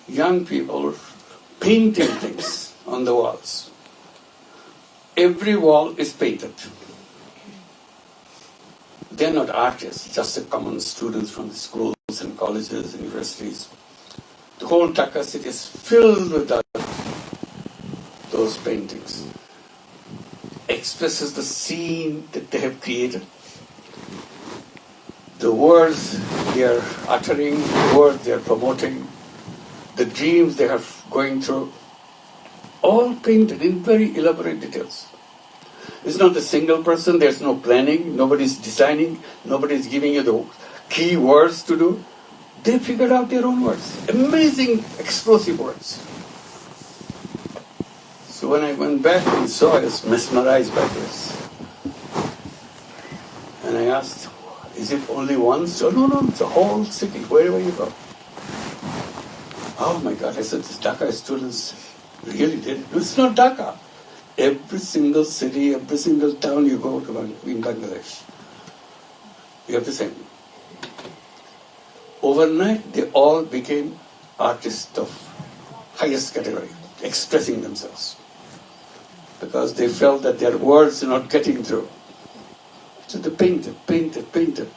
young people painting things on the walls. Every wall is painted. They're not artists, just the common students from the schools and colleges and universities. The whole Dhaka city is filled with those paintings. Expresses the scene that they have created. The words they are uttering, the words they are promoting, the dreams they are going through, all painted in very elaborate details. It's not a single person, there's no planning, nobody's designing, nobody's giving you the key words to do. They figured out their own words. Amazing, explosive words. So when I went back and saw, I was mesmerized by this. And I asked, is it only one? So no, it's a whole city, wherever you go. Oh my God, I said, these Dhaka students really did it. It's not Dhaka. Every single city, every single town you go to in Bangladesh, you have the same. Overnight, they all became artists of highest category, expressing themselves. Because they felt that their words are not getting through. So they painted.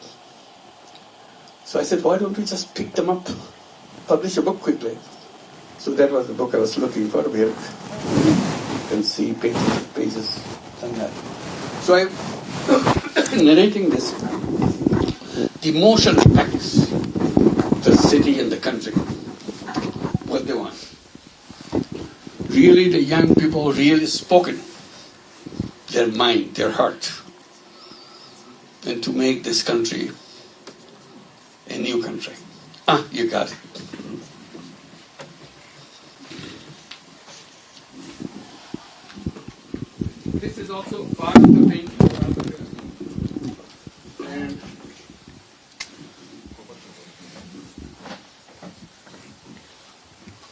So I said, why don't we just pick them up, publish a book quickly? So that was the book I was looking for. Here you can see pages and that. So I'm narrating this. The emotion impacts the city and the country. What they want. Really, the young people really spoken their mind, their heart, and to make this country a new country. You got it. This is also part of the painting. And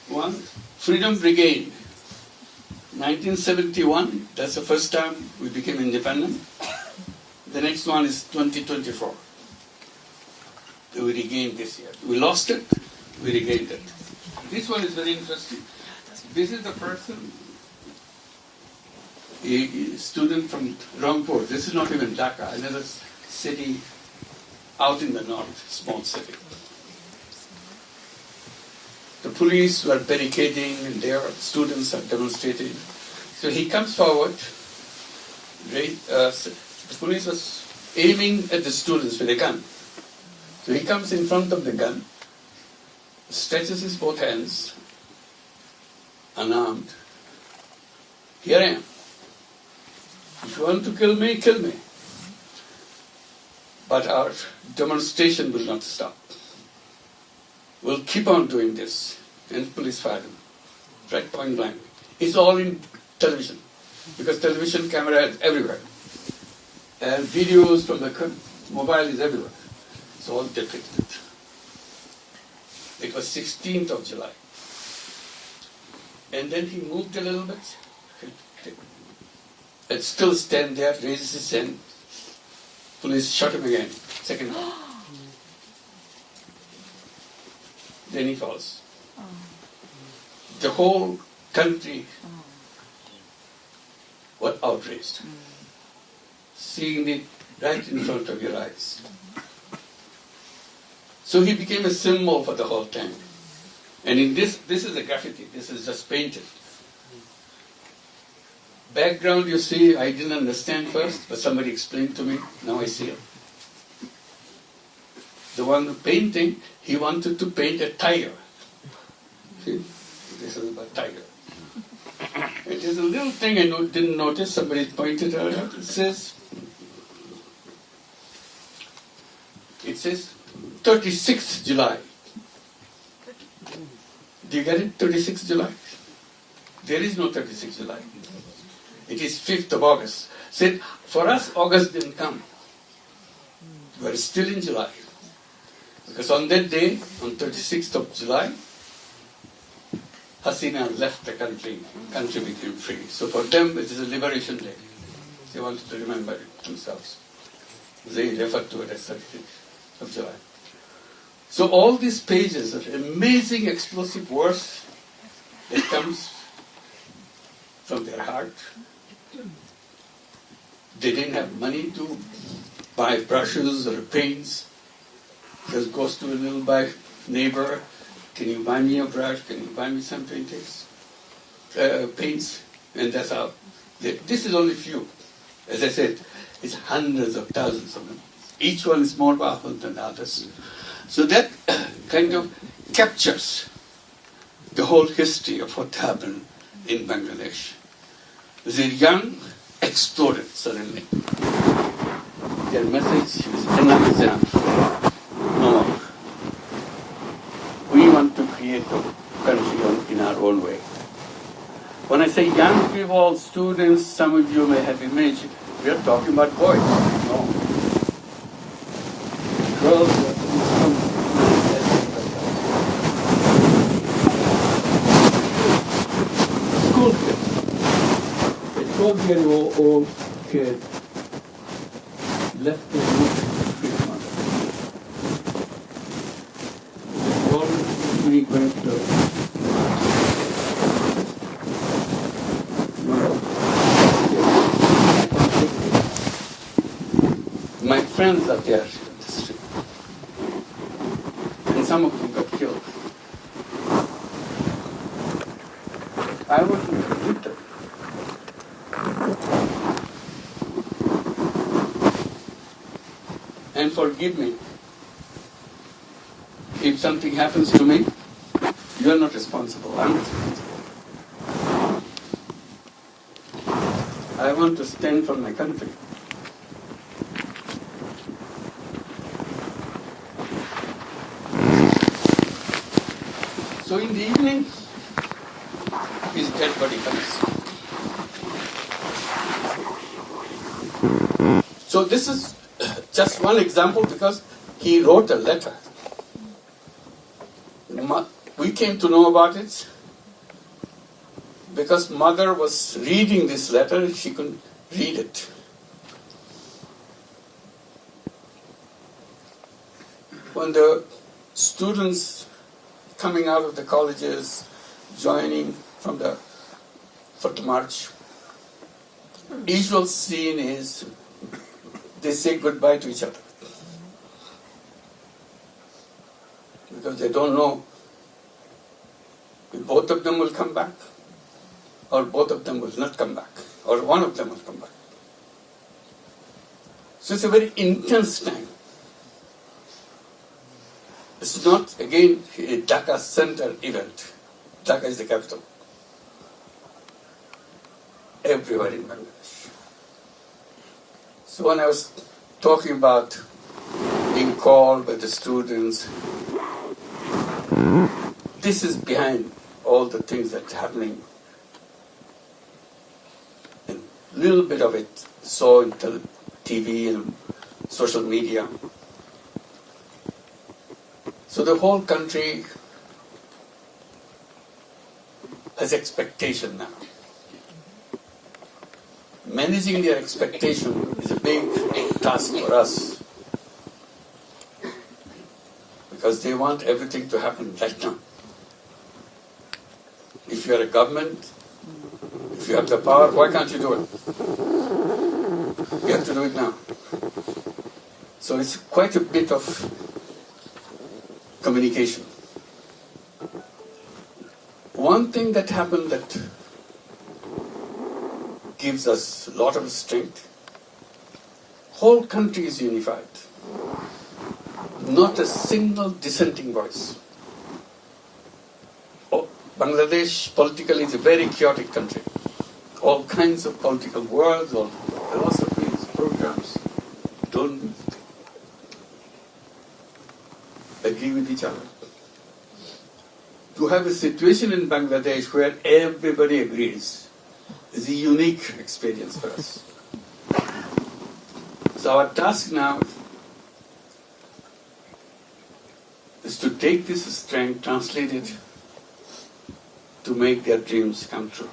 one, Freedom Brigade. 1971, that's the first time we became independent. The next one is 2024. We regained this year. We lost it, we regained it. This one is very interesting. This is the person, a student from Rangpur. This is not even Dhaka, another city out in the north, small city. The police were barricading and their students are demonstrating. So he comes forward. The police was aiming at the students with a gun. So he comes in front of the gun, stretches his both hands, unarmed. Here I am. If you want to kill me, kill me. But our demonstration will not stop. We'll keep on doing this. And police fired him. Right, point blank. It's all in television. Because television camera is everywhere. And videos from the mobile is everywhere. It's all depicted. It was 16th of July. And then he moved a little bit. And still stand there, raises his hand. Police shot him again. Second time. Then he falls. The whole country was outraged. Seeing it right in front of your eyes. So he became a symbol for the whole time. And in this is a graffiti, this is just painted. Background you see, I didn't understand first, but somebody explained to me, now I see it. The one painting, he wanted to paint a tiger. See, this is about tiger. It is a little thing I didn't notice, somebody pointed out. It says 36th July. Do you get it? 36th July? There is no 36th July. It is 5th of August. Said, for us, August didn't come. We are still in July. Because on that day, on 36th of July, Hasina left the country became free. So for them, it is a liberation day. They wanted to remember it themselves. They refer to it as 36th of July. So all these pages are amazing explosive words that comes from their heart. They didn't have money to buy brushes or paints. Just goes to a little by neighbor, can you buy me a brush? Can you buy me some paints? And that's how. This is only few. As I said, it's hundreds of thousands of them. Each one is more powerful than the others. So that kind of captures the whole history of what happened in Bangladesh. The young exploded suddenly. Their message is enough is enough. No more. We want to create a country in our own way. When I say young people, students, some of you may have imagined, we are talking about boys. No. Girls are school kids. A 12-year-old kid left the room with his mother. The world we went to my friends are there in the street. And some of them got killed. I wasn't with them. And forgive me. If something happens to me, you are not responsible. I'm responsible. I want to stand for my country. So in the evening, his dead body comes. So this is just one example because he wrote a letter. We came to know about it because mother was reading this letter, she couldn't read it. When the students coming out of the colleges, joining for the march, usual scene is they say goodbye to each other. Because they don't know if both of them will come back, or both of them will not come back, or one of them will come back. So it's a very intense time. It's not, again, a Dhaka center event. Dhaka is the capital. Everywhere in Bangladesh. So when I was talking about being called by the students, this is behind all the things that are happening. And a little bit of it saw in TV and social media. So the whole country has expectation now. Managing their expectation is a big task for us because they want everything to happen right now. If you are a government, if you have the power, why can't you do it? You have to do it now. So it's quite a bit of communication. One thing that happened that gives us a lot of strength, whole country is unified. Not a single dissenting voice. Bangladesh politically is a very chaotic country. All kinds of political words, all philosophies, programs don't agree with each other. To have a situation in Bangladesh where everybody agrees is a unique experience for us. So our task now is to take this strength, translate it, to make their dreams come true.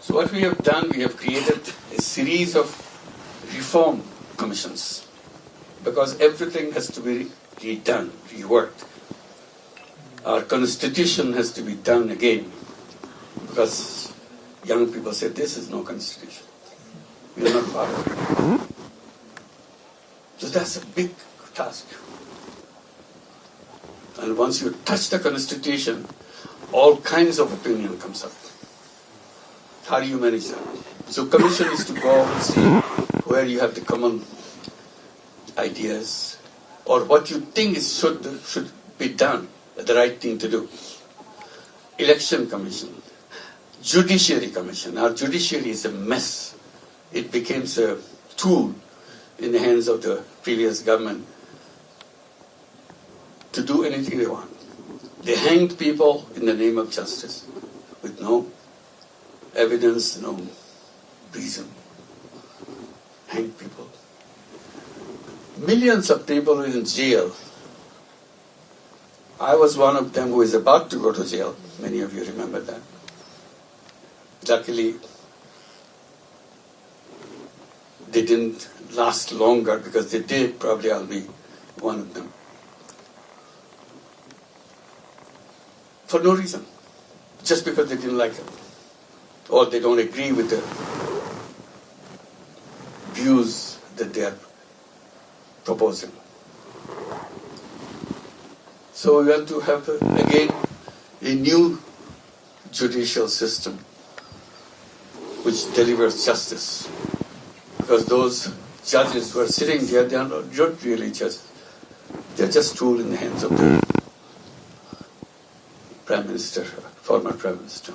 So what we have done, we have created a series of reform commissions because everything has to be redone, reworked. Our constitution has to be done again, because young people say, this is no constitution. We are not part of it. So that's a big task. And once you touch the constitution, all kinds of opinion comes up. How do you manage that? So commission is to go and see where you have the common ideas, or what you think should be done, the right thing to do. Election commission, judiciary commission. Our judiciary is a mess. It became a tool in the hands of the previous government to do anything they want. They hanged people in the name of justice with no evidence, no reason. Hanged people. Millions of people in jail. I was one of them who is about to go to jail. Many of you remember that. Luckily, they didn't last longer, because they did, probably I'll be one of them. For no reason. Just because they didn't like it. Or they don't agree with the views that they are proposing. So we want to have, again, a new judicial system which delivers justice. Because those judges who are sitting there, they are not really judges. They are just tools in the hands of the Prime Minister, former Prime Minister.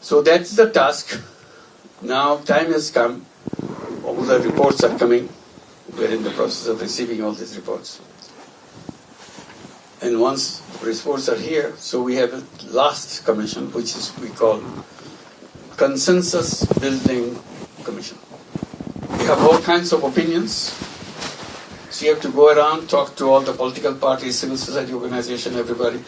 So that's the task. Now time has come. All the reports are coming. We're in the process of receiving all these reports. And once the reports are here, so we have a last commission, which is we call Consensus Building Commission. We have all kinds of opinions. So you have to go around, talk to all the political parties, civil society organization, everybody.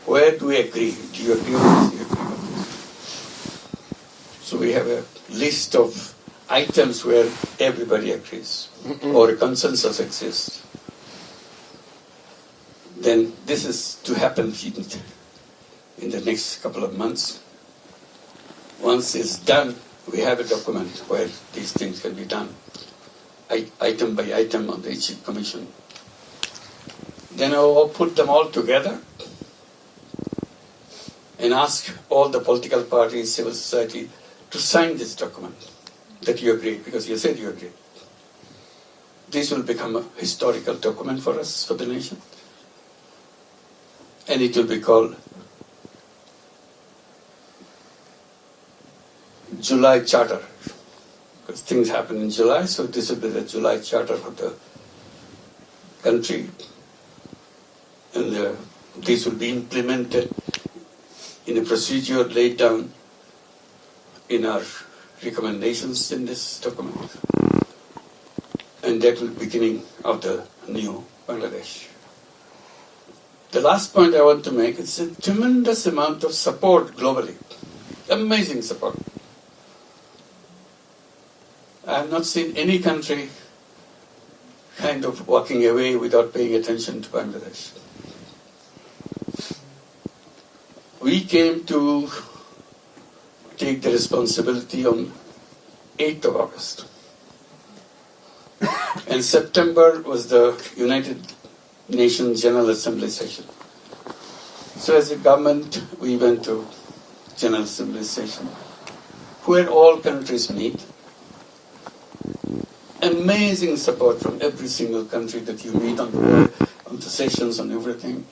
Where do we agree? Do you agree with this? Do you agree with this? So we have a list of items where everybody agrees, or a consensus exists. Then this is to happen in the next couple of months. Once it's done, we have a document where these things can be done, item by item on each commission. Then I'll put them all together and ask all the political parties, civil society, to sign this document that you agree, because you said you agree. This will become a historical document for us, for the nation. And it will be called July Charter. Because things happen in July, so this will be the July Charter for the country. And this will be implemented in a procedure laid down in our recommendations in this document. And that will be the beginning of the new Bangladesh. The last point I want to make is a tremendous amount of support globally. Amazing support. I have not seen any country kind of walking away without paying attention to Bangladesh. We came to take the responsibility on 8th of August. And September was the United Nations General Assembly session. So as a government, we went to General Assembly session, where all countries meet. Amazing support from every single country that you meet on the world, on the sessions, on everything.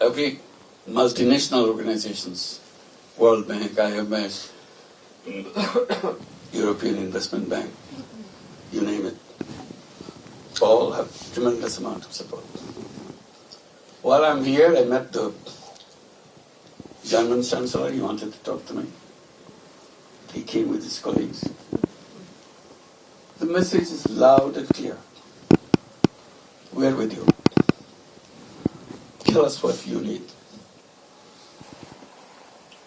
Every multinational organizations, World Bank, IMF, European Investment Bank, you name it, all have tremendous amount of support. While I'm here, I met the German Chancellor. He wanted to talk to me. He came with his colleagues. The message is loud and clear. We're with you. Tell us what you need.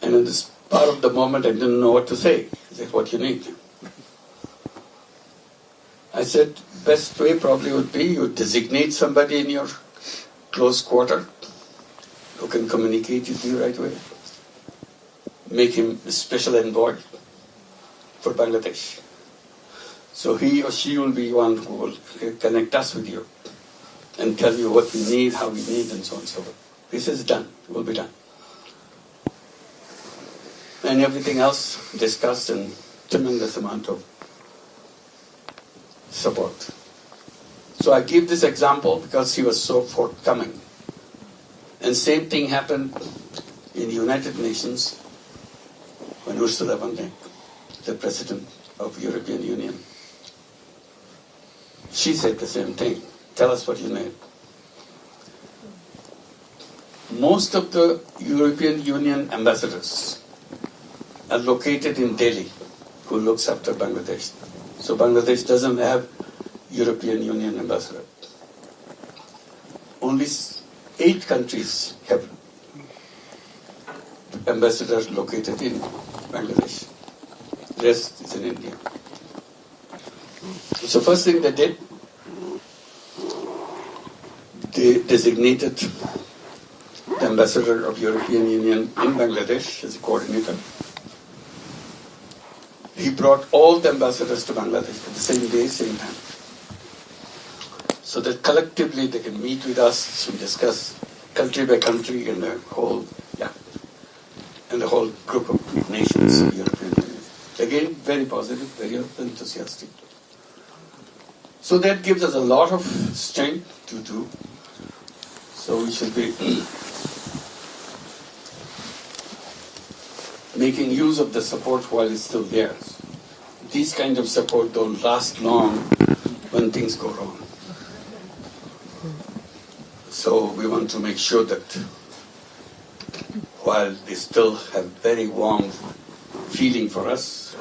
And in this part of the moment, I didn't know what to say. He said, what you need? I said, best way probably would be you designate somebody in your close quarter who can communicate with you right away. Make him a special envoy for Bangladesh. So he or she will be one who will connect us with you and tell you what we need, how we need, and so on and so forth. This is done, will be done. And everything else discussed and tremendous amount of support. So I give this example because he was so forthcoming. And same thing happened in the United Nations when Ursula von der Leyen, the President of the European Union, she said the same thing. Tell us what you need. Most of the European Union ambassadors are located in Delhi, who looks after Bangladesh. So Bangladesh doesn't have European Union ambassador. Only 8 countries have ambassadors located in Bangladesh. The rest is in India. So first thing they did, they designated the ambassador of European Union in Bangladesh as a coordinator. He brought all the ambassadors to Bangladesh at the same day, same time, so that collectively they can meet with us to discuss country by country and the whole, and the whole group of nations of the European Union. Again, very positive, very enthusiastic. So that gives us a lot of strength to do. So we should be making use of the support while it's still there. These kind of support don't last long when things go wrong. So we want to make sure that while they still have very warm feeling for us,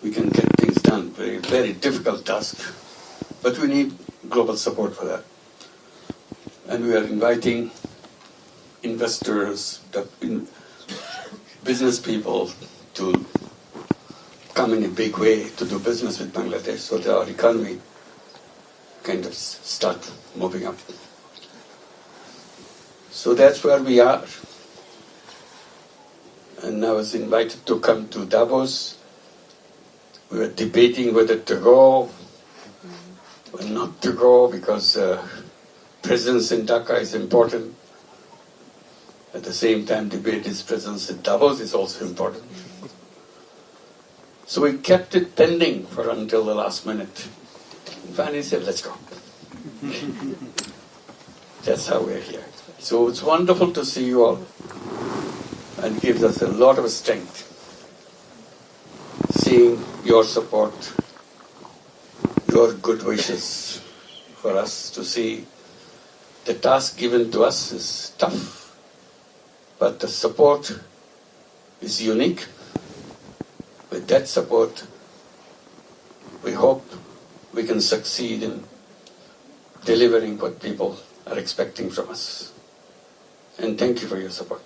we can get things done. Very, very difficult task, but we need global support for that. And we are inviting investors, business people to come in a big way to do business with Bangladesh so that our economy kind of start moving up. So that's where we are. And I was invited to come to Davos. We were debating whether to go or not to go because presence in Dhaka is important. At the same time, debate is presence in Davos is also important. So we kept it pending for until the last minute. And finally said, let's go. That's how we're here. So it's wonderful to see you all, and gives us a lot of strength seeing your support, your good wishes for us to see the task given to us is tough, but the support is unique. With that support, we hope we can succeed in delivering what people are expecting from us. And thank you for your support.